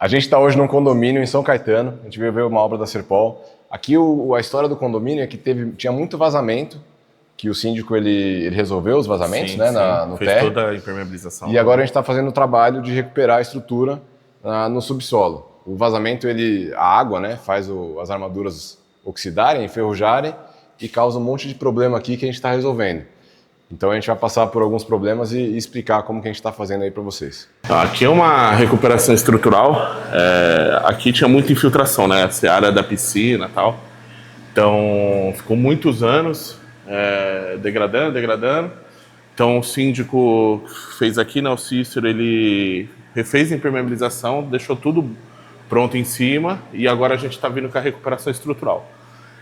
A gente está hoje num condomínio em São Caetano, a gente veio ver uma obra da Serpol. Aqui a história do condomínio é que tinha muito vazamento, que o síndico ele resolveu os vazamentos, Sim, né, sim. no Fez térreo. toda a impermeabilização. E agora a gente está fazendo o trabalho de recuperar a estrutura no subsolo. O vazamento, a água, né, faz as armaduras oxidarem, enferrujarem e causa um monte de problema aqui que a gente está resolvendo. Então a gente vai passar por alguns problemas e explicar como que a gente está fazendo aí para vocês. Aqui é uma recuperação estrutural. Aqui tinha muita infiltração, né? Essa área da piscina e tal. Então ficou muitos anos degradando. Então o síndico fez aqui, né? O Cícero, ele refez a impermeabilização, deixou tudo pronto em cima e agora a gente está vindo com a recuperação estrutural.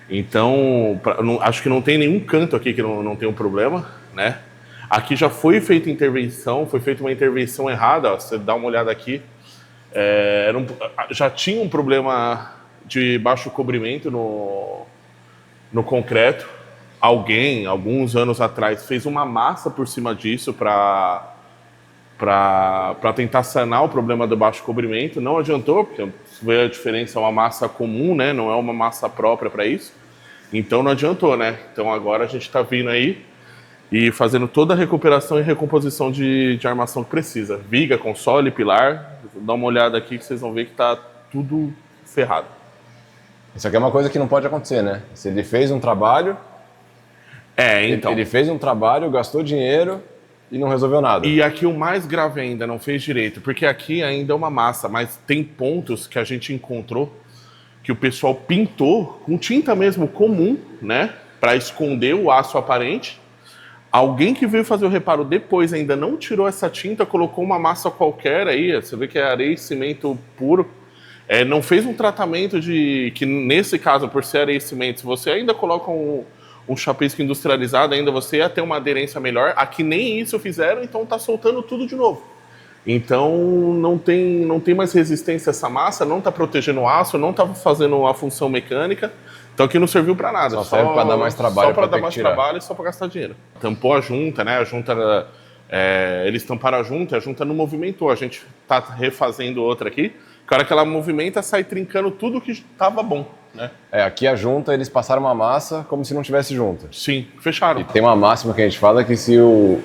Então, acho que não tem nenhum canto aqui que não tem um problema, né? Aqui já foi feita intervenção, foi feita uma intervenção errada, ó, você dá uma olhada aqui. Já tinha um problema de baixo cobrimento no concreto. Alguém, alguns anos atrás, fez uma massa por cima disso para tentar sanar o problema do baixo cobrimento. Não adiantou, porque você vê a diferença, é uma massa comum, né? Não é uma massa própria para isso. Então não adiantou, né? Então agora a gente está vindo aí e fazendo toda a recuperação e recomposição de armação que precisa. Viga, console, pilar. Dá uma olhada aqui que vocês vão ver que está tudo ferrado. Isso aqui é uma coisa que não pode acontecer, né? Se ele fez um trabalho... então... Ele fez um trabalho, gastou dinheiro e não resolveu nada. E aqui o mais grave ainda, não fez direito, porque aqui ainda é uma massa, mas tem pontos que a gente encontrou que o pessoal pintou com tinta mesmo comum, né, para esconder o aço aparente. Alguém que veio fazer o reparo depois ainda não tirou essa tinta, colocou uma massa qualquer aí, você vê que é areia e cimento puro. Não fez um tratamento que nesse caso, por ser areia e cimento, se você ainda coloca um chapisco industrializado, ainda você ia ter uma aderência melhor. Aqui nem isso fizeram, então tá soltando tudo de novo. Então não tem mais resistência a essa massa, não está protegendo o aço, não está fazendo a função mecânica. Então aqui não serviu para nada. Só serve para dar mais trabalho. Só para dar mais trabalho e só para gastar dinheiro. Tampou a junta, né? A junta, eles tamparam a junta não movimentou. A gente está refazendo outra aqui. A hora que ela movimenta, sai trincando tudo que estava bom, né? Aqui a junta, eles passaram uma massa como se não tivesse junta. Sim, fecharam. E tem uma máxima que a gente fala que se o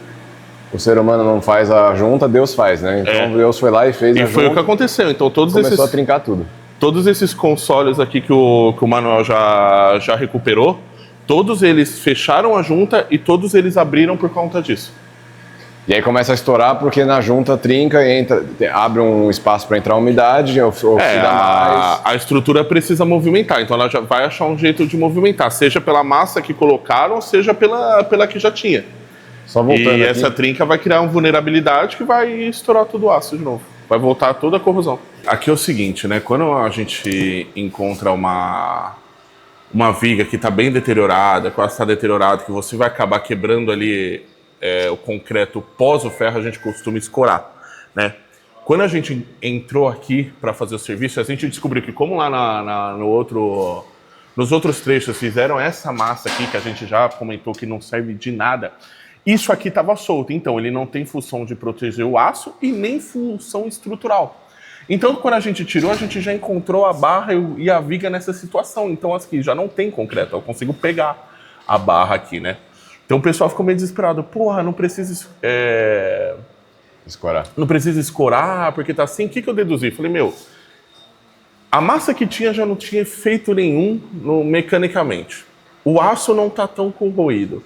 ser humano não faz a junta, Deus faz, né? Então Deus foi lá e fez a junta. E foi o que aconteceu. Então começou a trincar tudo. Todos esses consoles aqui que o Manuel já recuperou, todos eles fecharam a junta e todos eles abriram por conta disso. E aí começa a estourar porque na junta trinca, abre um espaço para entrar umidade, oxida mais. A estrutura precisa movimentar, então ela já vai achar um jeito de movimentar, seja pela massa que colocaram, seja pela que já tinha. Só voltando e aqui. Essa trinca vai criar uma vulnerabilidade que vai estourar todo o aço de novo. Vai voltar toda a corrosão. Aqui é o seguinte, né? Quando a gente encontra uma viga que está bem deteriorada, quase está deteriorada, que você vai acabar quebrando ali o concreto pós o ferro, a gente costuma escorar, né? Quando a gente entrou aqui para fazer o serviço, a gente descobriu que como lá nos outros trechos fizeram essa massa aqui, que a gente já comentou que não serve de nada, isso aqui estava solto, então ele não tem função de proteger o aço e nem função estrutural. Então, quando a gente tirou, a gente já encontrou a barra e a viga nessa situação. Então, aqui já não tem concreto, eu consigo pegar a barra aqui, né? Então, o pessoal ficou meio desesperado. Porra, não precisa escorar. Não precisa escorar, porque tá assim. O que eu deduzi? Falei, a massa que tinha já não tinha efeito nenhum mecanicamente. O aço não tá tão corroído.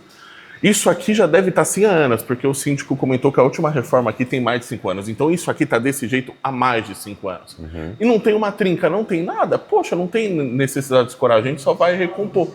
Isso aqui já deve estar assim há anos, porque o síndico comentou que a última reforma aqui tem mais de 5 anos. Então isso aqui está desse jeito há mais de 5 anos. Uhum. E não tem uma trinca, não tem nada. Poxa, não tem necessidade de escorar, a gente só vai recompor.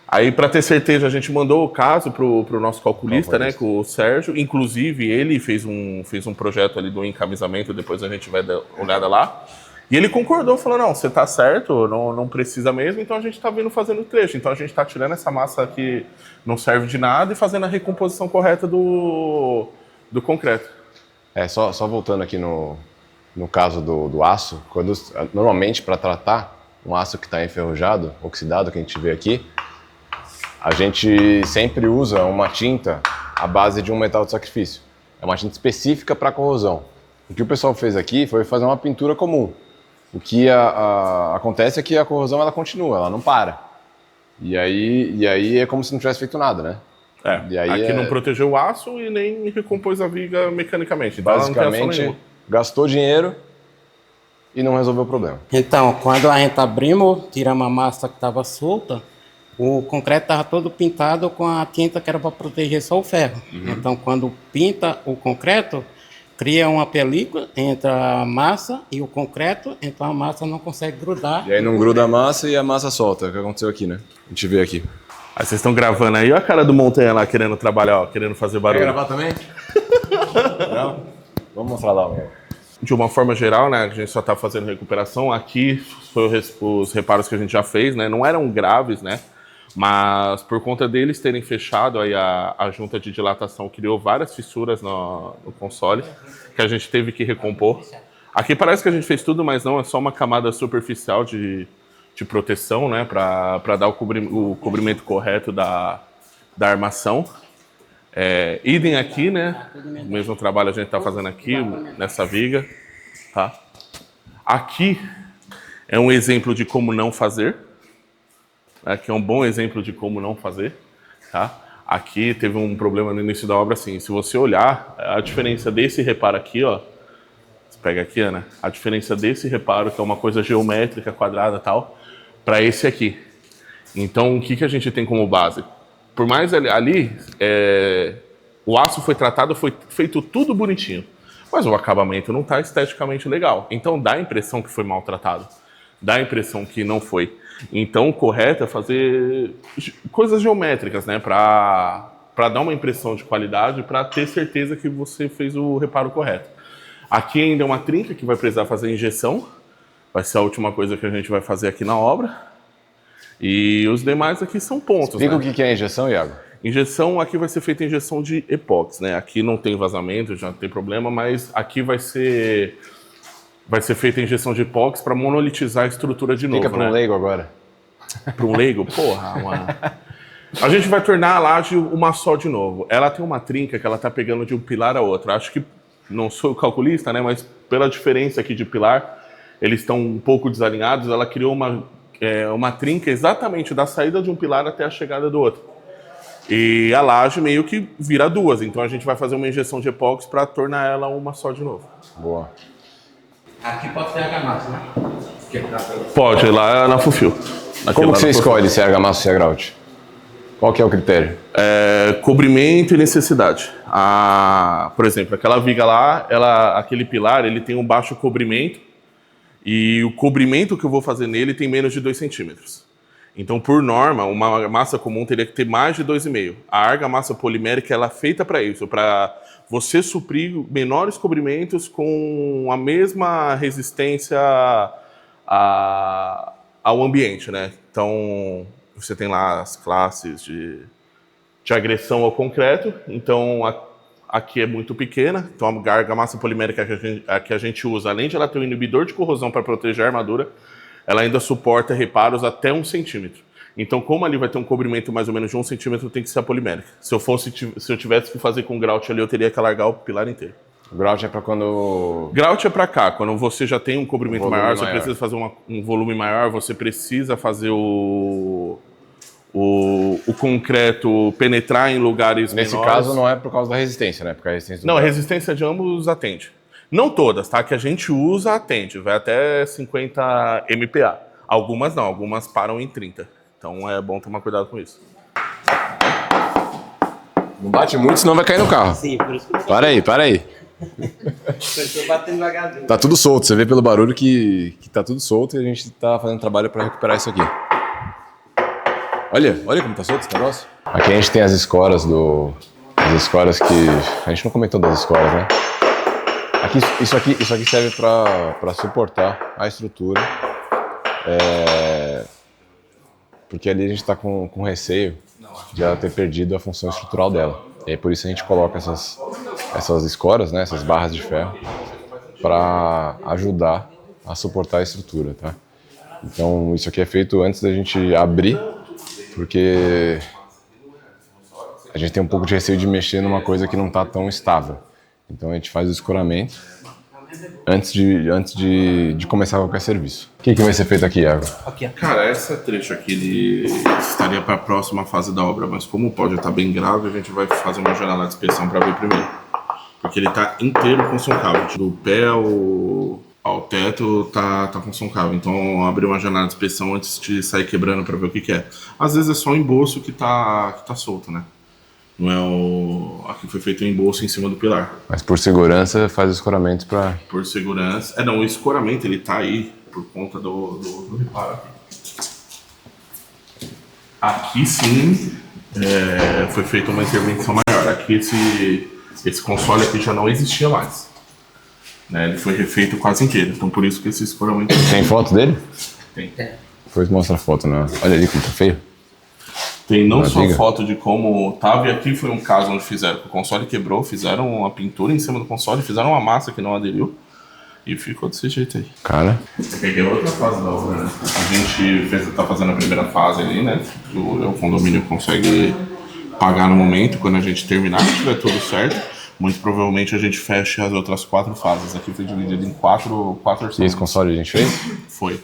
Aí, para ter certeza, a gente mandou o caso para o nosso calculista, né, com o Sérgio. Inclusive, ele fez um projeto ali do encamisamento, depois a gente vai dar uma olhada lá. E ele concordou, falou, não, você tá certo, não precisa mesmo, então a gente tá vindo fazendo o trecho. Então a gente tá tirando essa massa que não serve de nada e fazendo a recomposição correta do concreto. Só voltando aqui no caso do aço, normalmente para tratar um aço que está enferrujado, oxidado, que a gente vê aqui, a gente sempre usa uma tinta à base de um metal de sacrifício. É uma tinta específica para corrosão. O que o pessoal fez aqui foi fazer uma pintura comum. O que acontece é que a corrosão ela continua, ela não para. E aí é como se não tivesse feito nada, né? E aí aqui não protegeu o aço e nem recompôs a viga mecanicamente. Então basicamente, gastou dinheiro e não resolveu o problema. Então, quando a gente abrimos, tiramos a massa que estava solta, o concreto estava todo pintado com a tinta que era para proteger só o ferro. Então, quando pinta o concreto, cria uma película entre a massa e o concreto, então a massa não consegue grudar. E aí não gruda a massa e a massa solta, é o que aconteceu aqui, né? A gente vê aqui. Aí vocês estão gravando aí, olha a cara do Montanha lá querendo trabalhar, ó, querendo fazer barulho. Quer gravar também? Não? Vamos mostrar lá, meu. De uma forma geral, né, a gente só está fazendo recuperação. Aqui foi os reparos que a gente já fez, né? Não eram graves, né? Mas por conta deles terem fechado aí a junta de dilatação, criou várias fissuras no console que a gente teve que recompor. Aqui parece que a gente fez tudo, mas não, é só uma camada superficial de proteção, né, para dar o cobrimento correto da armação. Idem aqui, né, o mesmo trabalho a gente está fazendo aqui, nessa viga. Tá? Aqui é um exemplo de como não fazer. Aqui é um bom exemplo de como não fazer, tá? Aqui teve um problema no início da obra, assim, se você olhar, a diferença desse reparo aqui, ó, você pega aqui, Ana, a diferença desse reparo, que é uma coisa geométrica, quadrada e tal, para esse aqui. Então, o que a gente tem como base? Por mais ali, o aço foi tratado, foi feito tudo bonitinho, mas o acabamento não está esteticamente legal. Então, dá a impressão que foi maltratado, dá a impressão que não foi. Então, o correto é fazer coisas geométricas, né? Para dar uma impressão de qualidade, para ter certeza que você fez o reparo correto. Aqui ainda é uma trinca que vai precisar fazer injeção. Vai ser a última coisa que a gente vai fazer aqui na obra. E os demais aqui são pontos. Explica, né? O que é injeção, Iago? Injeção, aqui vai ser feita injeção de epóxi, né? Aqui não tem vazamento, já não tem problema, mas aqui vai ser feita a injeção de epóxi para monolitizar a estrutura de novo. Fica para um leigo agora. Para um leigo? Porra, mano. A gente vai tornar a laje uma só de novo. Ela tem uma trinca que ela tá pegando de um pilar a outro. Acho que, não sou calculista, né? Mas pela diferença aqui de pilar, eles estão um pouco desalinhados. Ela criou uma trinca exatamente da saída de um pilar até a chegada do outro. E a laje meio que vira duas. Então a gente vai fazer uma injeção de epóxi para tornar ela uma só de novo. Boa. Aqui pode ser argamassa, né? Pode, lá na Fufil. Como que você escolhe se é argamassa ou se é grout? Qual que é o critério? Cobrimento e necessidade. Por exemplo, aquela viga lá, aquele pilar, ele tem um baixo cobrimento e o cobrimento que eu vou fazer nele tem menos de 2 centímetros. Então, por norma, uma massa comum teria que ter mais de 2,5. A argamassa polimérica ela é feita para isso, para você suprir menores cobrimentos com a mesma resistência ao ambiente, né? Então, você tem lá as classes de agressão ao concreto. Então, aqui é muito pequena. Então, a argamassa polimérica que a gente usa, além de ela ter um inibidor de corrosão para proteger a armadura, ela ainda suporta reparos até 1 centímetro. Então, como ali vai ter um cobrimento mais ou menos de 1 centímetro, tem que ser a polimérica. Se eu tivesse que fazer com grout ali, eu teria que alargar o pilar inteiro. O grout é para quando... Grout é para cá. Quando você já tem um cobrimento maior, você precisa fazer um volume maior, você precisa fazer o concreto penetrar em lugares Nesse menores. caso, não é por causa da resistência, né? Porque a resistência não, a resistência de ambos atende. Não todas, tá? Que a gente usa atende. Vai até 50 MPa. Algumas não, algumas param em 30. Então é bom tomar cuidado com isso. Não bate muito, senão vai cair no carro. Sim, por isso que eu Para aí. estou batendo devagarzinho. Tá tudo solto, você vê pelo barulho que tá tudo solto e a gente tá fazendo trabalho para recuperar isso aqui. Olha como tá solto esse negócio. Aqui a gente tem as escoras as escoras que... A gente não comentou das escoras, né? Isso aqui serve para suportar a estrutura. Porque ali a gente está com receio de ela ter perdido a função estrutural dela. E aí, por isso a gente coloca essas escoras, né, essas barras de ferro, para ajudar a suportar a estrutura, tá? Então isso aqui é feito antes da gente abrir, porque a gente tem um pouco de receio de mexer numa coisa que não está tão estável. Então a gente faz o escoramento antes de começar qualquer serviço. O que vai ser feito aqui, Iago? Aqui, ó. Cara, esse trecho aqui ele estaria para a próxima fase da obra, mas como o pó já está bem grave, a gente vai fazer uma janela de inspeção para ver primeiro. Porque ele está inteiro com soncavo. Do pé ao teto tá com soncavo. Então abrir uma janela de inspeção antes de sair quebrando para ver o que é. Às vezes é só o embolso que tá solto, né? Não é aqui foi feito o embolso em cima do pilar. Mas por segurança faz o escoramento para... Por segurança... Não, o escoramento ele tá aí por conta do reparo aqui. Aqui sim foi feita uma intervenção maior. Aqui esse console aqui já não existia mais. Né? Ele foi refeito quase inteiro. Então por isso que esse escoramento... Tem foto dele? Tem. Depois mostra a foto, né? Olha ali como tá feio. Tem não só foto de como tava, e aqui foi um caso onde fizeram, o console quebrou, fizeram uma pintura em cima do console, fizeram uma massa que não aderiu, e ficou desse jeito aí. Cara... Peguei outra fase da obra, né? A gente tá fazendo a primeira fase ali, né? O condomínio consegue pagar no momento, quando a gente terminar, se tiver tudo certo, muito provavelmente a gente fecha as outras 4 fases. Aqui foi dividido em 4 orçamentos. E esse console a gente fez? Foi,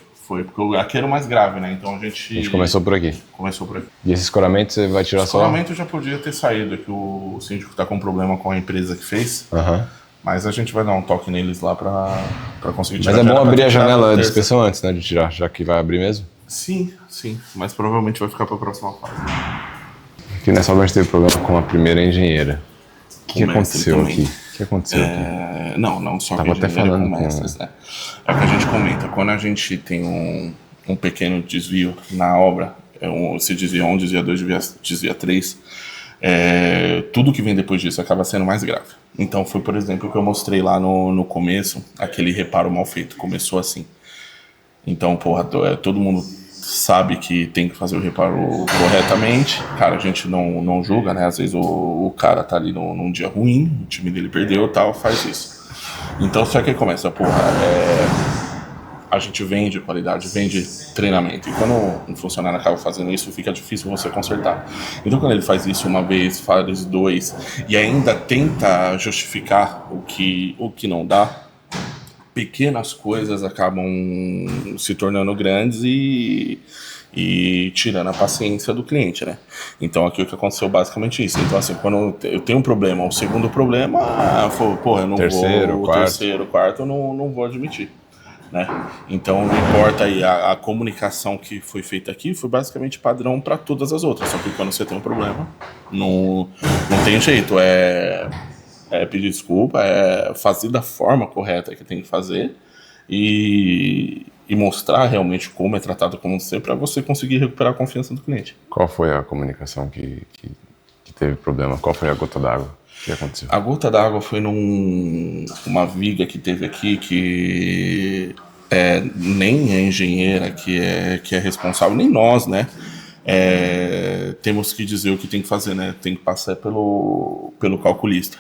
porque aqui era o mais grave, né? Então a gente começou por aqui. Começou por aqui. E esse escoramento você vai tirar só? O escoramento já podia ter saído, é que o síndico tá com problema com a empresa que fez. Mas a gente vai dar um toque neles lá pra conseguir tirar. Mas é bom abrir a janela de inspeção antes, né? De tirar, já que vai abrir mesmo? Sim. Mas provavelmente vai ficar pra próxima fase. Aqui nessa obra a gente teve problema com a primeira engenheira. O que aconteceu aqui? O que aconteceu aqui? Não só Tava até falando com mestres, né? É o que a gente comenta. Quando a gente tem um pequeno desvio na obra, se desvia 1, desvia 2, desvia 3, tudo que vem depois disso acaba sendo mais grave. Então foi, por exemplo, o que eu mostrei lá no começo, aquele reparo mal feito. Começou assim. Então, todo mundo sabe que tem que fazer o reparo corretamente. Cara, a gente não julga, né? Às vezes o cara tá ali num dia ruim, o time dele perdeu e tal, faz isso. Então só que começa, a gente vende qualidade, vende treinamento. E quando um funcionário acaba fazendo isso, fica difícil você consertar. Então quando ele faz isso uma vez, faz 2, e ainda tenta justificar o que não dá, pequenas coisas acabam se tornando grandes e tirando a paciência do cliente, né? Então aqui o que aconteceu basicamente isso. Então assim, quando eu tenho um problema, o segundo problema, eu não terceiro, quarto, eu não vou admitir, né? Então não importa aí, a comunicação que foi feita aqui foi basicamente padrão para todas as outras, só que quando você tem um problema, não tem jeito, pedir desculpa, fazer da forma correta que tem que fazer e mostrar realmente como é tratado como você para você conseguir recuperar a confiança do cliente. Qual foi a comunicação que teve problema? Qual foi a gota d'água? O que aconteceu? A gota d'água foi numa viga que teve aqui que nem a engenheira que é responsável, nem nós, né? Temos que dizer o que tem que fazer, né? Tem que passar pelo calculista.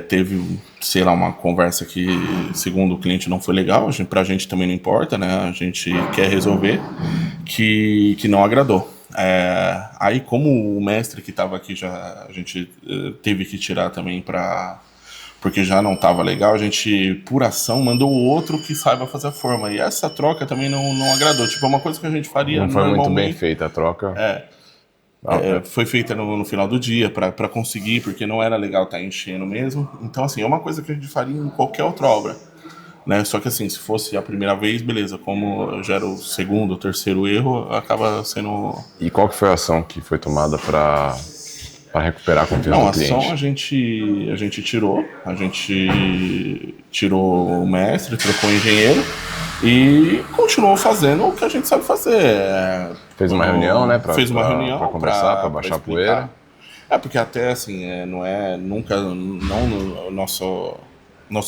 Teve, sei lá, uma conversa que, segundo o cliente, não foi legal. Pra gente também não importa, né? A gente quer resolver, que não agradou. Aí, como o mestre que estava aqui, a gente teve que tirar também porque já não estava legal, a gente, por ação, mandou o outro que saiba fazer a forma. E essa troca também não agradou. Tipo, é uma coisa que a gente faria não foi normalmente. Muito bem feita a troca. Foi feita no final do dia para conseguir, porque não era legal estar enchendo mesmo. Então, assim, é uma coisa que a gente faria em qualquer outra obra, né? Só que, assim, se fosse a primeira vez, beleza. Como já era o segundo, o terceiro erro, acaba sendo... E qual que foi a ação que foi tomada para recuperar a confiança do cliente? Não, a ação a gente tirou o mestre, trocou o engenheiro e continuou fazendo o que a gente sabe fazer. Fez uma reunião, né? Fez uma reunião para conversar, para baixar a poeira. Porque até assim, não é nunca, o nosso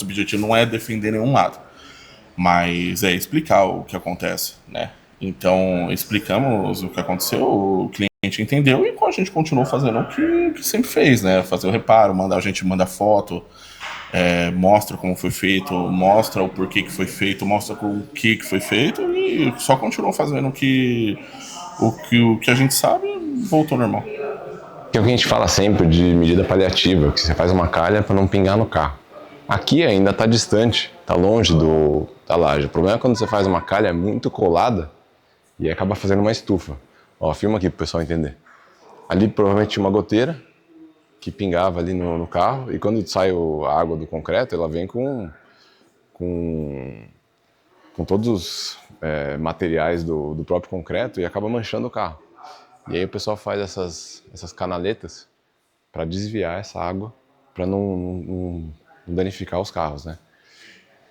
objetivo não é defender nenhum lado, mas é explicar o que acontece, né? Então explicamos o que aconteceu, o cliente entendeu e a gente continuou fazendo o que sempre fez, né? Fazer o reparo, a gente manda foto, mostra como foi feito, mostra o porquê que foi feito, mostra o que foi feito e só continuou fazendo o que a gente sabe e voltou ao normal. Que é o que a gente fala sempre de medida paliativa, que você faz uma calha para não pingar no carro. Aqui ainda está distante, está longe da laje. O problema é quando você faz uma calha muito colada e aí acaba fazendo uma estufa. Ó, filma aqui para o pessoal entender. Ali provavelmente tinha uma goteira que pingava ali no carro e quando sai a água do concreto, ela vem com todos os materiais do próprio concreto e acaba manchando o carro. E aí o pessoal faz essas canaletas para desviar essa água, para não danificar os carros, né?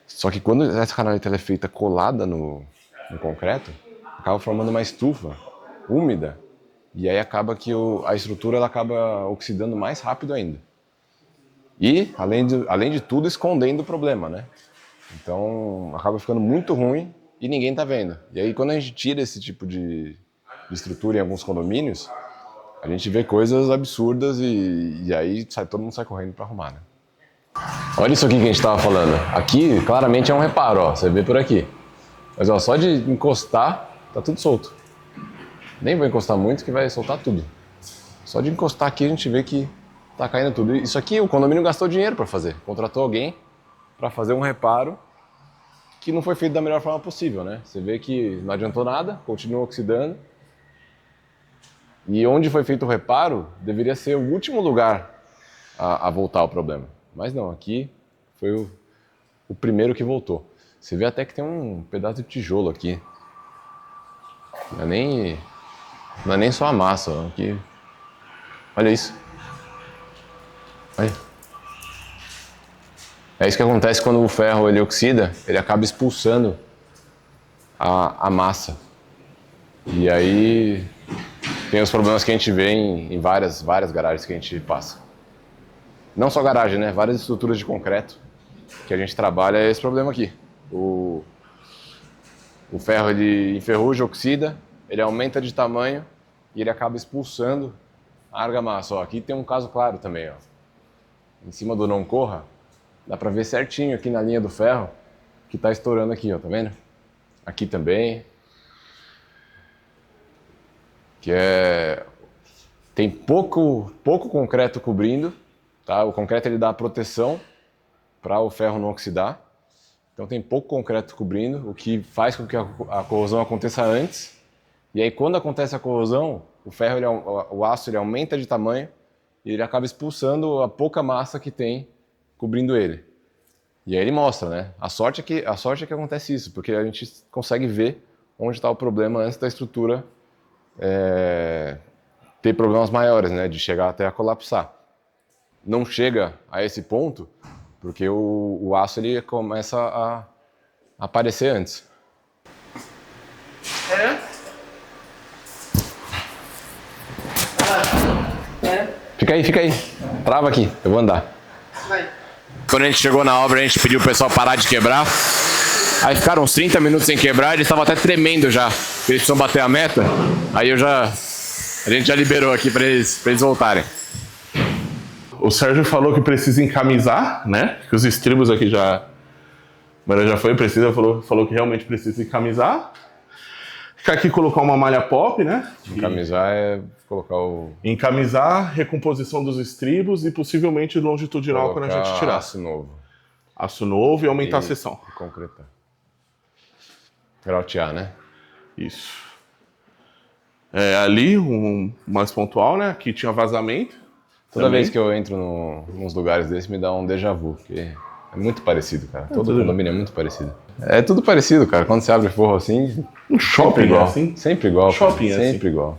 Só que quando essa canaleta é feita colada no concreto, acaba formando uma estufa úmida e aí acaba que a estrutura ela acaba oxidando mais rápido ainda. E, além de tudo, escondendo o problema, né? Então, acaba ficando muito ruim e ninguém tá vendo. E aí, quando a gente tira esse tipo de estrutura em alguns condomínios, a gente vê coisas absurdas e aí todo mundo sai correndo para arrumar, né? Olha isso aqui que a gente estava falando. Aqui, claramente, é um reparo, ó. Você vê por aqui. Mas, ó, só de encostar, tá tudo solto. Nem vou encostar muito que vai soltar tudo. Só de encostar aqui, a gente vê que tá caindo tudo. Isso aqui, o condomínio gastou dinheiro para fazer. Contratou alguém para fazer um reparo que não foi feito da melhor forma possível, né? Você vê que não adiantou nada, continua oxidando. E onde foi feito o reparo, deveria ser o último lugar a voltar ao problema. Mas não, aqui foi o primeiro que voltou. Você vê até que tem um pedaço de tijolo aqui. Não é nem só a massa. Aqui. Olha isso. Olha. É isso que acontece quando o ferro ele oxida, ele acaba expulsando a massa. E aí tem os problemas que a gente vê em várias garagens que a gente passa. Não só garagem, né? Várias estruturas de concreto que a gente trabalha é esse problema aqui. O ferro ele enferruja, oxida, ele aumenta de tamanho e ele acaba expulsando a argamassa. Ó, aqui tem um caso claro também, ó. Em cima do não corra, dá pra ver certinho aqui na linha do ferro que tá estourando aqui, ó, tá vendo? Aqui também. Que tem pouco concreto cobrindo, tá? O concreto ele dá proteção para o ferro não oxidar. Então tem pouco concreto cobrindo, o que faz com que a corrosão aconteça antes. E aí quando acontece a corrosão, o aço ele aumenta de tamanho e ele acaba expulsando a pouca massa que tem cobrindo ele. E aí ele mostra, né? A sorte é que acontece isso, porque a gente consegue ver onde está o problema antes da estrutura ter problemas maiores, né? De chegar até a colapsar. Não chega a esse ponto, porque o aço ele começa a aparecer antes. Fica aí. Trava aqui, eu vou andar. Vai. Quando a gente chegou na obra, a gente pediu o pessoal parar de quebrar. Aí ficaram uns 30 minutos sem quebrar, eles estavam até tremendo já. Eles precisam bater a meta. Aí a gente já liberou aqui para eles voltarem. O Sérgio falou que precisa encamisar, né? Que os estribos aqui já... Mas já foi, falou que realmente precisa encamisar. Ficar aqui colocar uma malha pop, né? Encamisar é colocar Encamisar, recomposição dos estribos e possivelmente longitudinal quando a gente tirar. Aço novo. Aço novo e aumentar a seção. E concretar. Grautear, né? Isso. Ali, mais pontual, né? Aqui tinha vazamento. Toda vez que eu entro nos lugares desses me dá um déjà vu, porque é muito parecido, cara. Todo condomínio é muito parecido. É tudo parecido, cara. Quando você abre forro assim... Um shopping igual. Assim? Sempre igual. Shopping cara. Sempre assim. igual.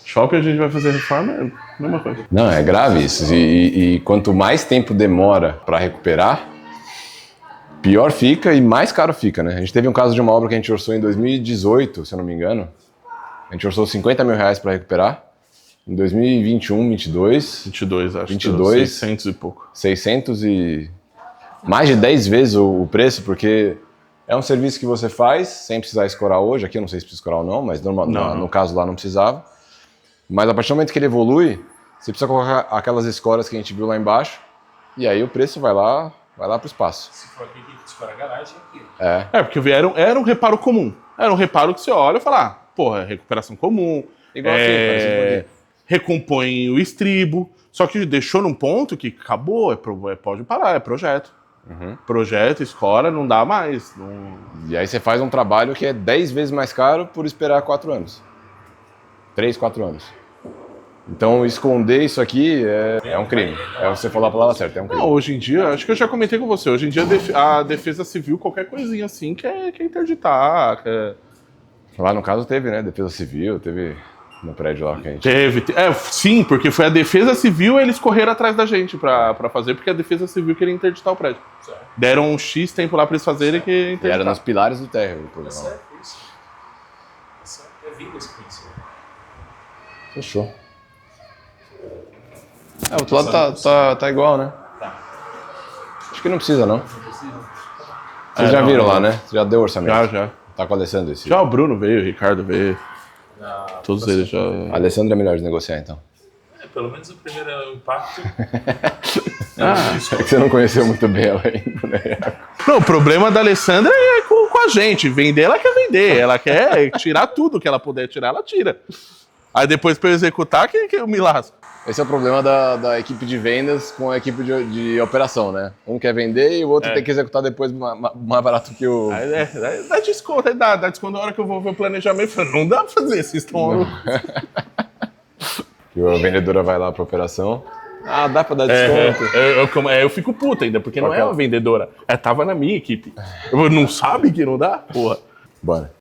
Shopping a gente vai fazer reforma, é a mesma coisa. Não, é grave isso. E quanto mais tempo demora para recuperar, pior fica e mais caro fica, né? A gente teve um caso de uma obra que a gente orçou em 2018, se eu não me engano. A gente orçou 50 mil reais para recuperar. Em 2021, 22... 22, acho. 22, 600 e pouco. 600 e... Mais de 10 vezes o preço, porque é um serviço que você faz sem precisar escorar hoje. Aqui eu não sei se precisa escorar ou não, mas no caso lá não precisava. Mas a partir do momento que ele evolui, você precisa colocar aquelas escoras que a gente viu lá embaixo, e aí o preço vai lá para o espaço. Se for aqui que escora a garagem, é aqui. Porque era um reparo comum. Era um reparo que você olha e fala, porra, é recuperação comum. Igual aqui. Recompõe o estribo. Só que deixou num ponto que acabou, pode parar, é projeto. Projeta, escora, não dá mais. E aí você faz um trabalho que é 10 vezes mais caro por esperar 4 anos. 3, 4 anos. Então, esconder isso aqui é um crime. É você falar a palavra certa, é um crime. Não, hoje em dia, acho que eu já comentei com você, hoje em dia a defesa civil, qualquer coisinha assim, quer interditar. Lá no caso teve, né? Defesa civil, teve no prédio lá que a gente... Sim, porque foi a defesa civil, eles correram atrás da gente pra fazer, porque a defesa civil queria interditar o prédio. Certo. Deram um X tempo lá pra eles fazerem que E interditar. era nos pilares do térreo o problema. Certo, isso. Certo. É vida esse princípio. Fechou. O outro lado tá igual, né? Tá. Acho que não precisa, não. Vocês já viram lá, né? Você já deu orçamento? Já. Tá com o Alessandro esse. Já o Bruno veio, o Ricardo veio, Na todos eles já... Alessandro é melhor de negociar, então. pelo menos o primeiro impacto. É que você não conheceu muito bem ela ainda, né? Não, o problema da Alessandra é com a gente. Vender, ela quer vender. Ela quer tirar tudo que ela puder tirar, ela tira. Aí depois pra eu executar, que eu me lasco. Esse é o problema da equipe de vendas com a equipe de operação, né? Um quer vender e o outro tem que executar depois mais barato que o... Aí dá desconto, aí dá desconto na hora que eu vou ver o planejamento. Eu falo, não dá pra fazer, vocês estão... Que a vendedora vai lá pra operação. Ah, dá pra dar desconto. Eu fico puto ainda, porque não é uma vendedora. Tava na minha equipe. Não sabe que não dá? Porra. Bora.